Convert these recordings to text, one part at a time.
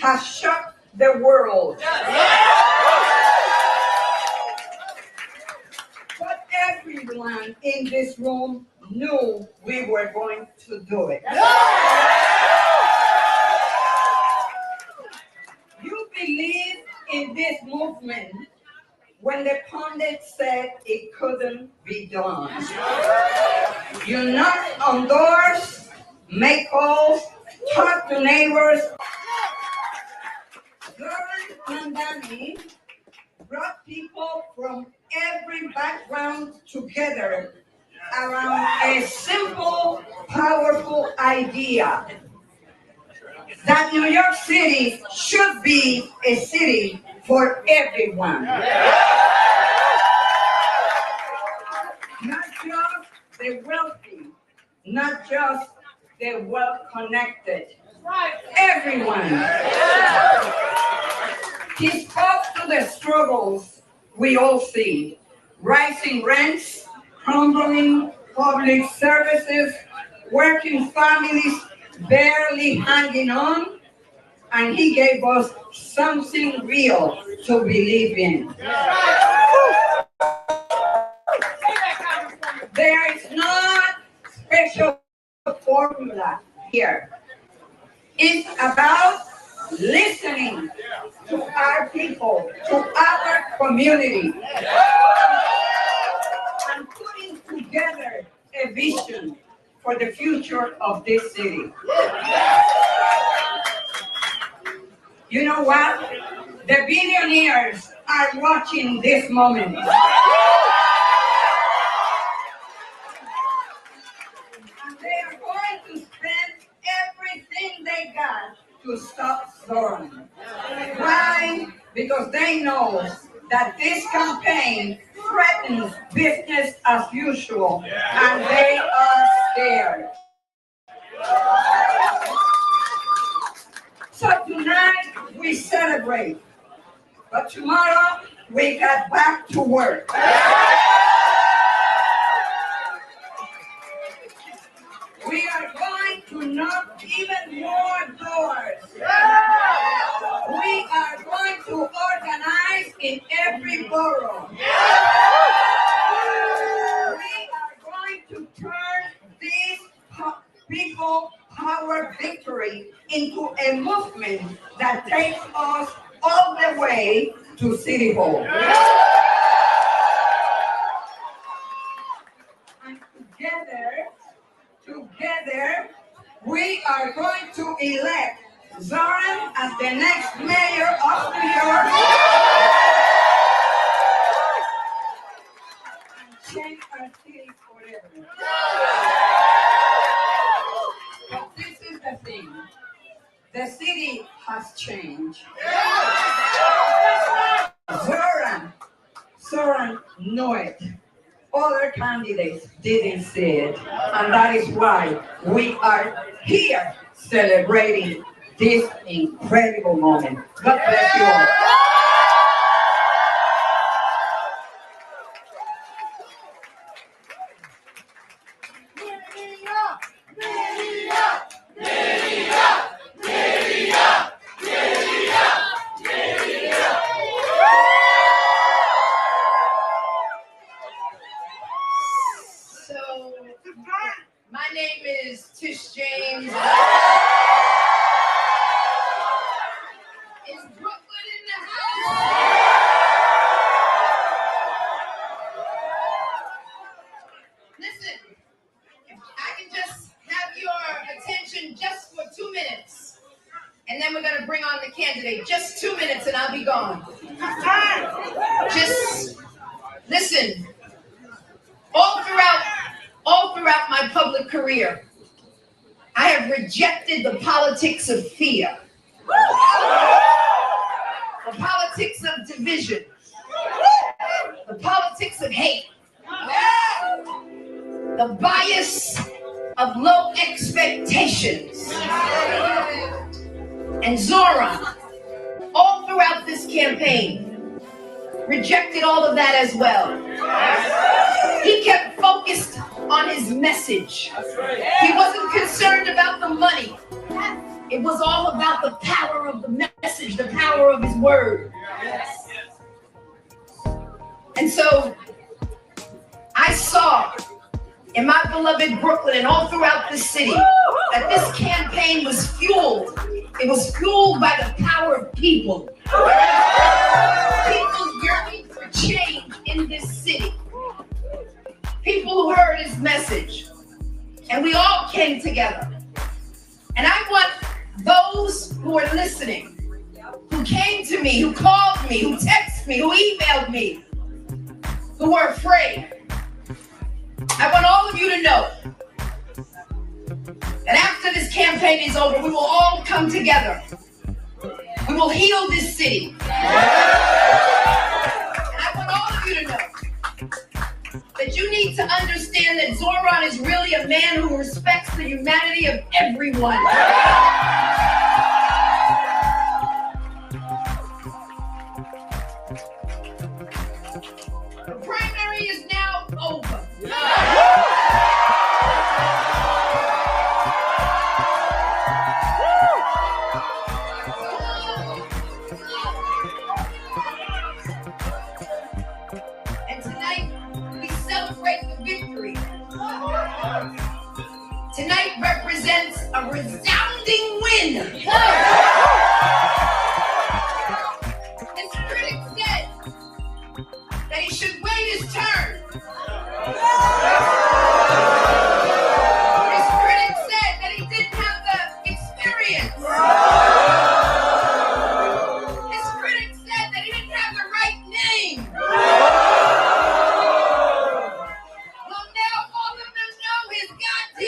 has shocked the world. But everyone in this room knew we were going to do it. You believed in this movement when the pundits said it couldn't be done. You knocked on doors, make calls, talk to neighbors. Zohran Mamdani brought people from every background together around a simple, powerful idea that New York City should be a city for everyone. Not just the wealthy, not just the well-connected. Everyone. He spoke to the struggles we all see: rising rents, crumbling public services, working families barely hanging on, and he gave us something real to believe in. There is no special formula here. It's about listening to our people, to our community, and putting together a vision for the future of this city. You know what? The billionaires are watching this moment. And they are going to spend everything they got to stop Zohran. Why? Because they know that this campaign threatens business as usual, and they are scared. So tonight we celebrate, but tomorrow we get back to work. We are going to knock even more doors. We are going to organize in every borough. We are going to turn this people power victory into a movement that takes us all the way to City Hall. And together, we are going to elect Zohran as the next mayor of New York and change our city forever. But this is the thing. The city has changed. Zohran knew it. Other candidates didn't see it. And that is why we are here celebrating this incredible moment. God bless you all. My name is Tish James. Is Brooklyn in the house? Listen, if I can just have your attention just for 2 minutes, and then we're going to bring on the candidate. Just 2 minutes and I'll be gone. Just listen. All throughout my public career, I have rejected the politics of fear, the politics of division, the politics of hate, the bias of low expectations. And Zohran, all throughout this campaign, rejected all of that as well. He kept focused on his message. He wasn't concerned about the money. It was all about the power of the message, the power of his word. Yes. And so I saw in my beloved Brooklyn and all throughout the city that this campaign was fueled. It was fueled by the power of people. People yearning for change in this city. People who heard his message. And we all came together. And I want those who are listening, who came to me, who called me, who texted me, who emailed me, who were afraid. I want all of you to know that after this campaign is over, we will all come together. We will heal this city. And I want all of you to know that you need to understand that Zohran is really a man who respects the humanity of everyone. The primary is now over. And tonight, we celebrate the victory. Tonight represents a resounding win. His critics said that he should wait his turn. His critics said that he didn't have the experience. His critics said that he didn't have the right name. Well, now all of them know his goddamn name.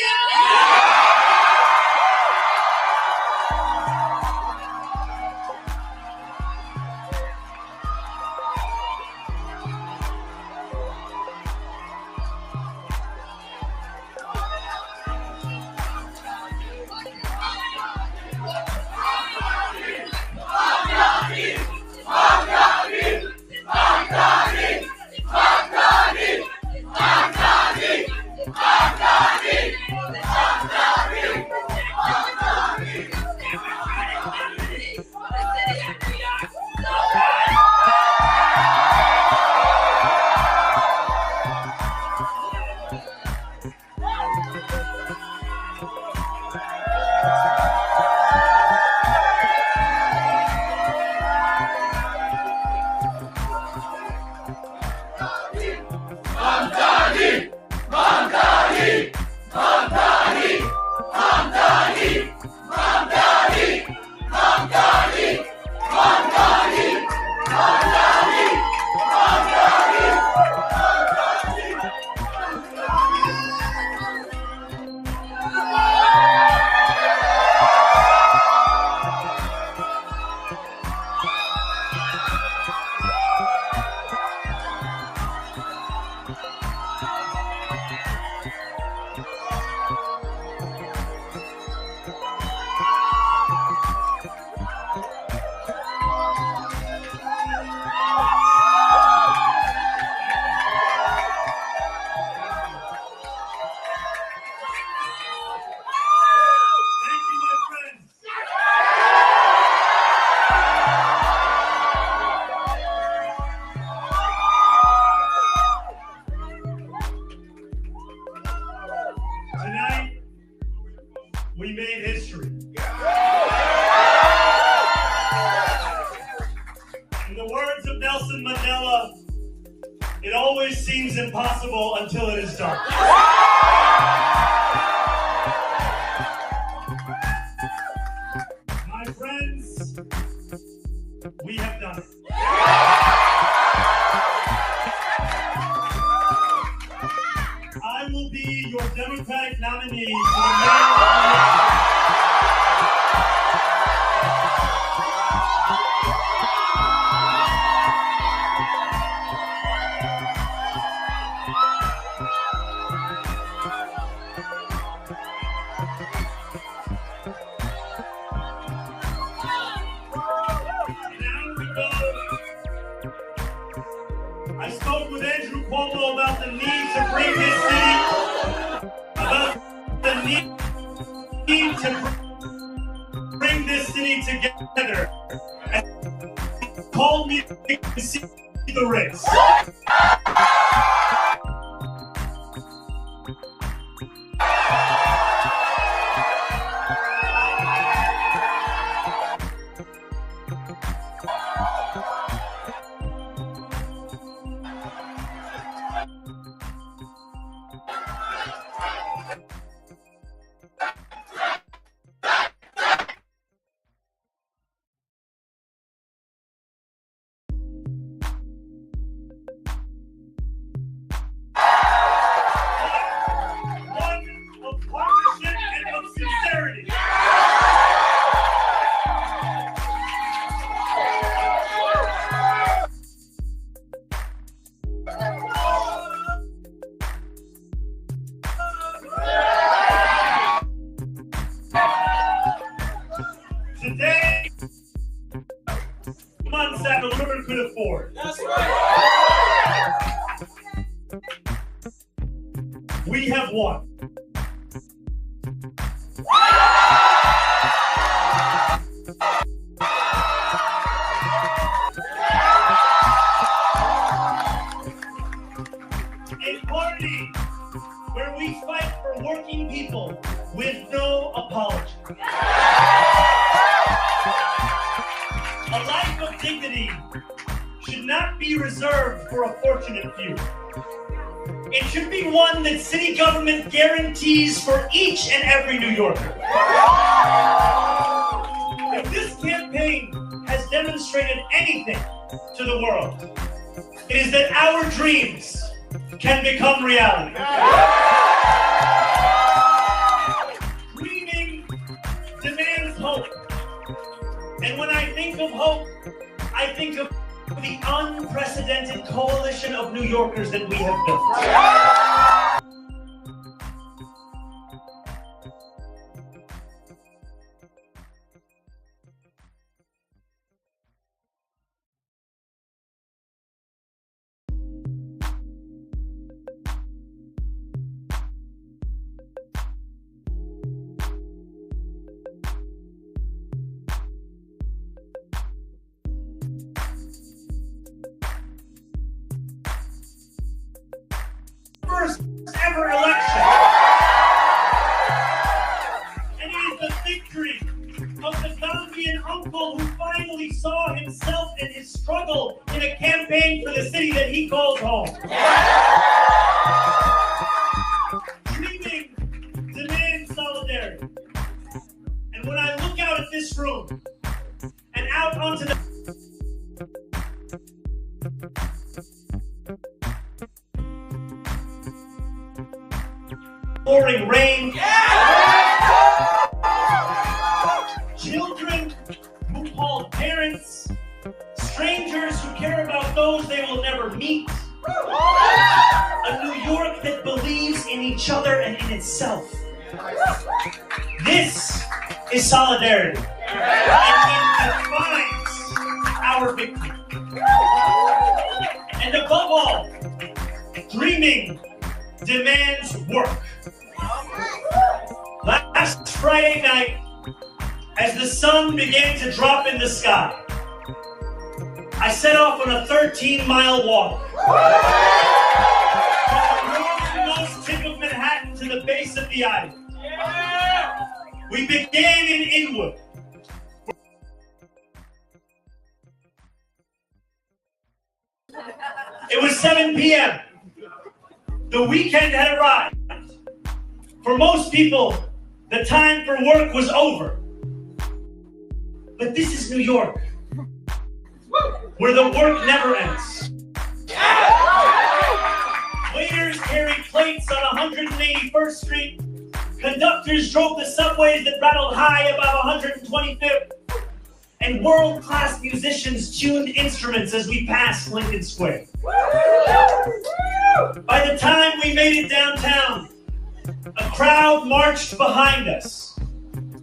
Tonight, we made history. In the words of Nelson Mandela, it always seems impossible until it is done. My friends, we have done it. I will be your Democratic nominee for the mayoral. I spoke with Andrew Cuomo about the need to bring this city, about the need to this city together and called me to see the race. Today, months that the river could afford. That's right. We have won. A party where we fight for working people with no apology. A life of dignity should not be reserved for a fortunate few. It should be one that city government guarantees for each and every New Yorker. If this campaign has demonstrated anything to the world, it is that our dreams can become reality. Dreaming demands hope. And when I think of hope, I think of the unprecedented coalition of New Yorkers that we have built. First ever election. And it is the victory of the Gambian uncle who finally saw himself and his struggle in a campaign for the city that he calls home. Dreaming demands solidarity. And when I look out at this room and out onto the pouring rain, children who call parents, strangers who care about those they will never meet, a New York that believes in each other and in itself. This is solidarity, and it defines our victory. And above all, dreaming demands work. Last Friday night, as the sun began to drop in the sky, I set off on a 13-mile walk from the northernmost tip of Manhattan to the base of the island. We began in Inwood. It was 7 p.m. The weekend had arrived. For most people, the time for work was over. But this is New York, where the work never ends. Waiters carried plates on 181st Street. Conductors drove the subways that rattled high above 125th. And world-class musicians tuned instruments as we passed Lincoln Square. By the time we made it downtown, a crowd marched behind us,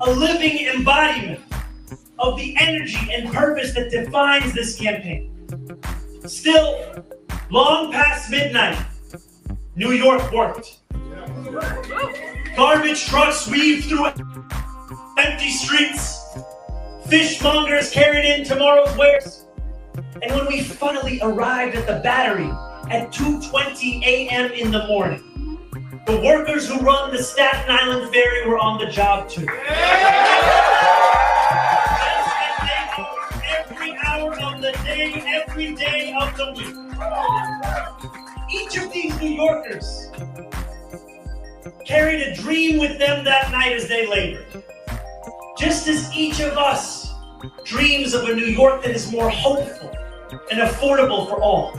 a living embodiment of the energy and purpose that defines this campaign. Still, long past midnight, New York worked. Garbage trucks weaved through empty streets. Fishmongers carried in tomorrow's wares. And when we finally arrived at the Battery at 2:20 a.m. in the morning, the workers who run the Staten Island Ferry were on the job too. Every hour of the day, every day of the week. Each of these New Yorkers carried a dream with them that night as they labored. Just as each of us dreams of a New York that is more hopeful and affordable for all.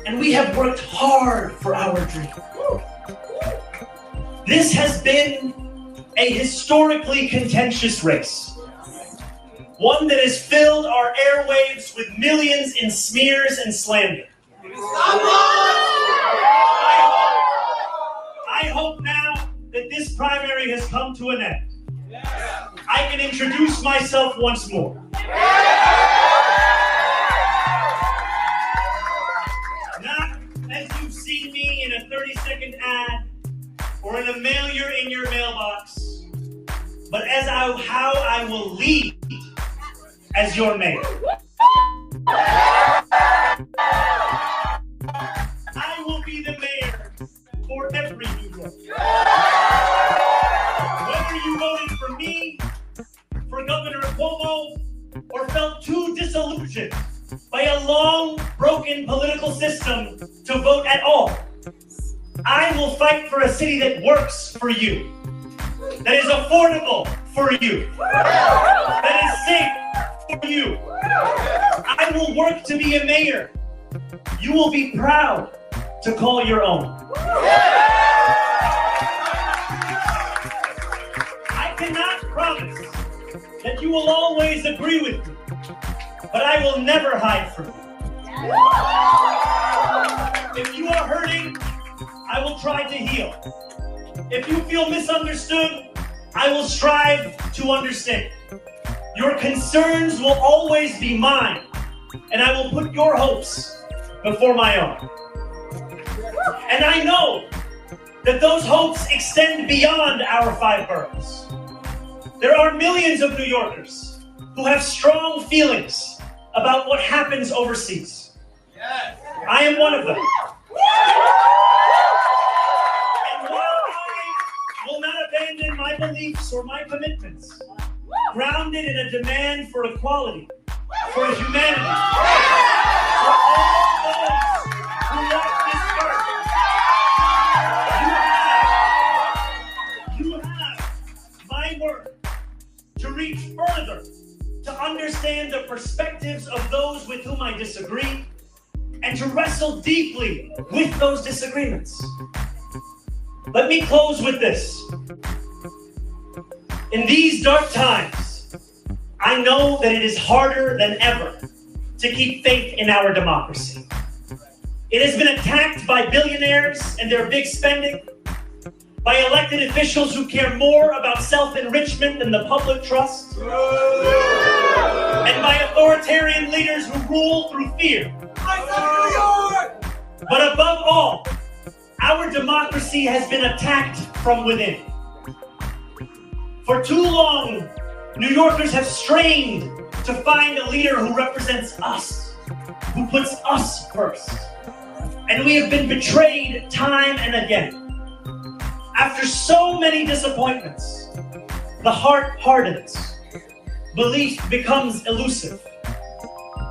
And we have worked hard for our dream. This has been a historically contentious race. One that has filled our airwaves with millions in smears and slander. I hope now that this primary has come to an end. I can introduce myself once more. Not as you've seen me in a 30-second ad or in a mailer in your mailbox, but as how I will lead as your mayor. I will be the mayor for every New York. Whether you voted for me, for Governor Cuomo, or felt too disillusioned by a long, broken political system to vote at all, I will fight for a city that works for you, that is affordable for you, that is safe for you. I will work to be a mayor you will be proud to call your own. I cannot promise that you will always agree with me, but I will never hide from you. If you are hurting, I will try to heal. If you feel misunderstood, I will strive to understand. Your concerns will always be mine, and I will put your hopes before my own. And I know that those hopes extend beyond our 5 boroughs. There are millions of New Yorkers who have strong feelings about what happens overseas. Yes. I am one of them. And while I will not abandon my beliefs or my commitments, grounded in a demand for equality, for humanity, for all those who walk this earth, you have my word to reach further, to understand the perspectives of those with whom I disagree, and to wrestle deeply with those disagreements. Let me close with this. In these dark times, I know that it is harder than ever to keep faith in our democracy. It has been attacked by billionaires and their big spending, by elected officials who care more about self-enrichment than the public trust, and by authoritarian leaders who rule through fear. But above all, our democracy has been attacked from within. For too long, New Yorkers have strained to find a leader who represents us, who puts us first. And we have been betrayed time and again. After so many disappointments, the heart hardens, belief becomes elusive.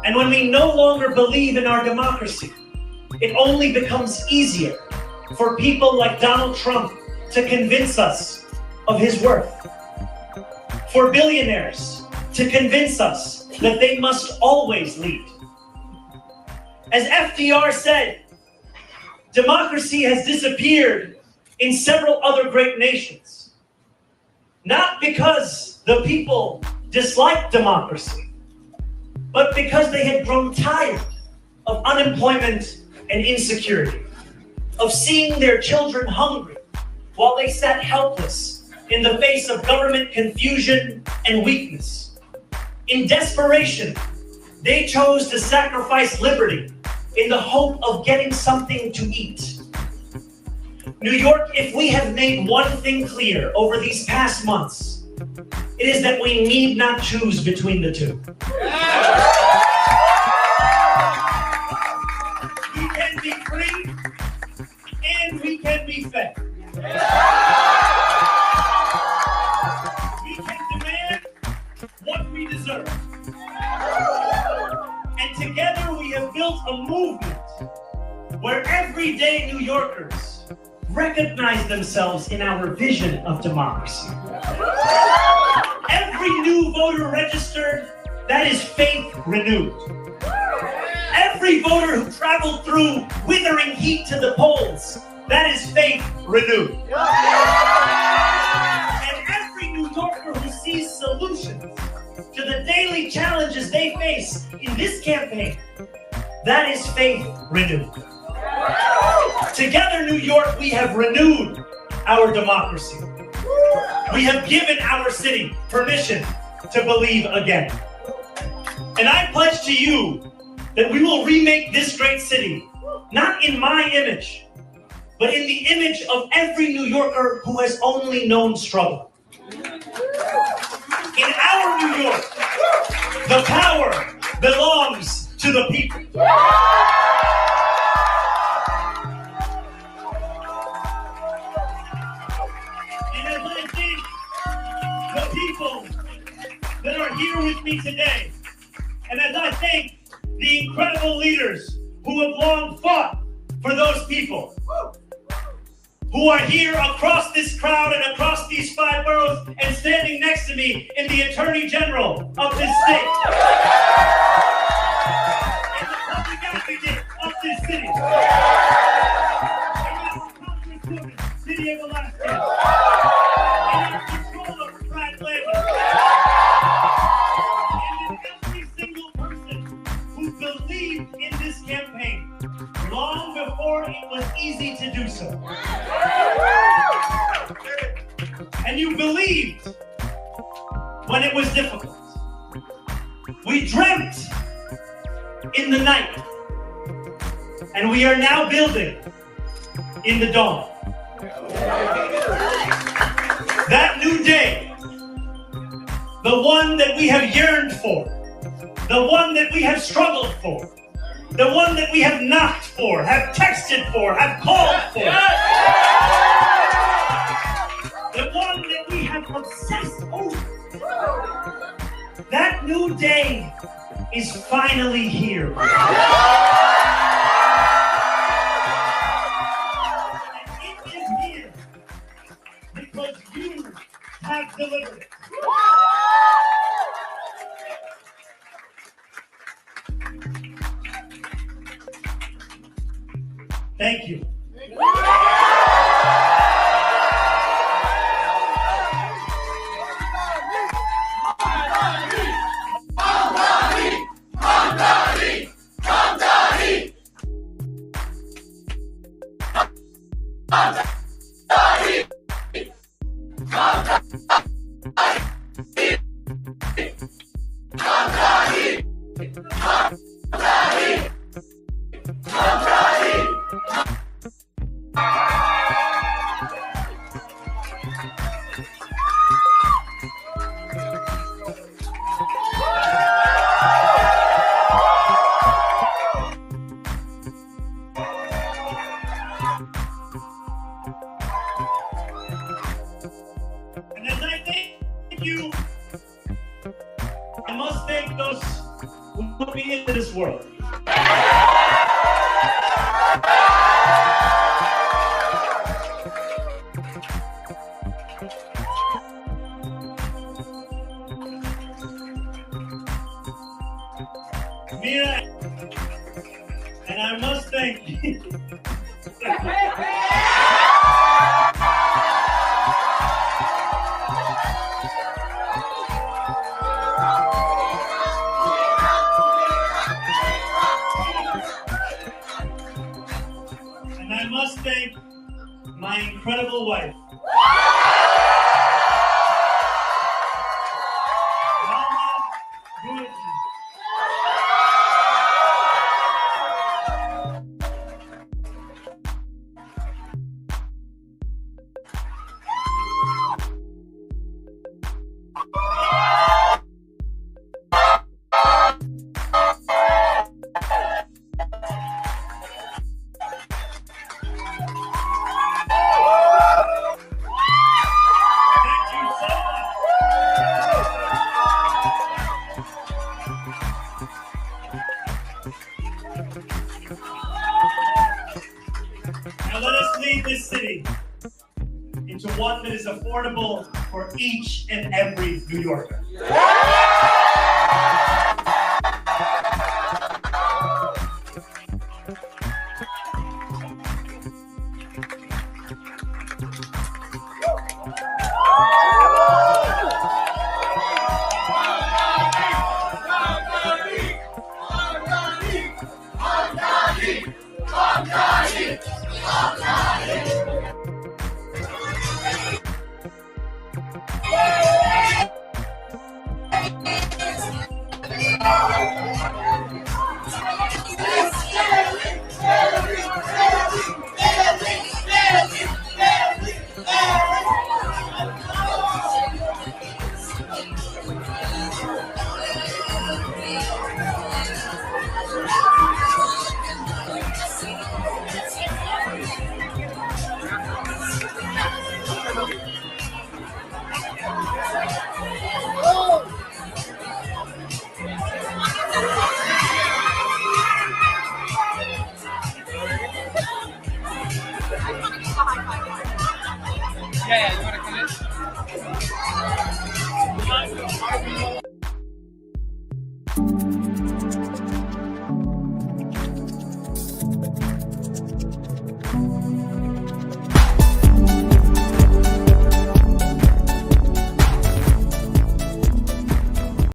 And when we no longer believe in our democracy, it only becomes easier for people like Donald Trump to convince us of his worth. For billionaires to convince us that they must always lead. As FDR said, democracy has disappeared in several other great nations. Not because the people disliked democracy, but because they had grown tired of unemployment and insecurity, of seeing their children hungry while they sat helpless in the face of government confusion and weakness. In desperation, they chose to sacrifice liberty in the hope of getting something to eat. New York, if we have made one thing clear over these past months, It is that we need not choose between the two. We can be free and we can be fed. We can demand what we deserve. And together we have built a movement where everyday New Yorkers recognize themselves in our vision of democracy. Every new voter registered, that is faith renewed. Every voter who traveled through withering heat to the polls, that is faith renewed. And every New Yorker who sees solutions to the daily challenges they face in this campaign, that is faith renewed. Together, New York, we have renewed our democracy. We have given our city permission to believe again. And I pledge to you that we will remake this great city, not in my image, but in the image of every New Yorker who has only known struggle. In our New York, the power belongs to the people. And as I think the people that are here with me today, and as I thank the incredible leaders who have long fought for those people, who are here across this crowd and across these 5 boroughs and standing next to me in the Attorney General of this state, and the public advocate of this city, and our Congresswoman, City of Alaska, and our Controller, Brad Landon, and every single person who believed in this campaign long before it was easy to do so. And you believed when it was difficult. We dreamt in the night, and we are now building in the dawn. That new day, the one that we have yearned for, the one that we have struggled for, the one that we have knocked for, have texted for, have called for. The one that we have obsessed over. That new day is finally here. And it is here because you have delivered it. Thank you. And as I thank you, I must thank those who put me into this world. Mira, and I must thank you. And I must thank my incredible wife. into one that is affordable for each and every New Yorker. Yeah, you want to come in?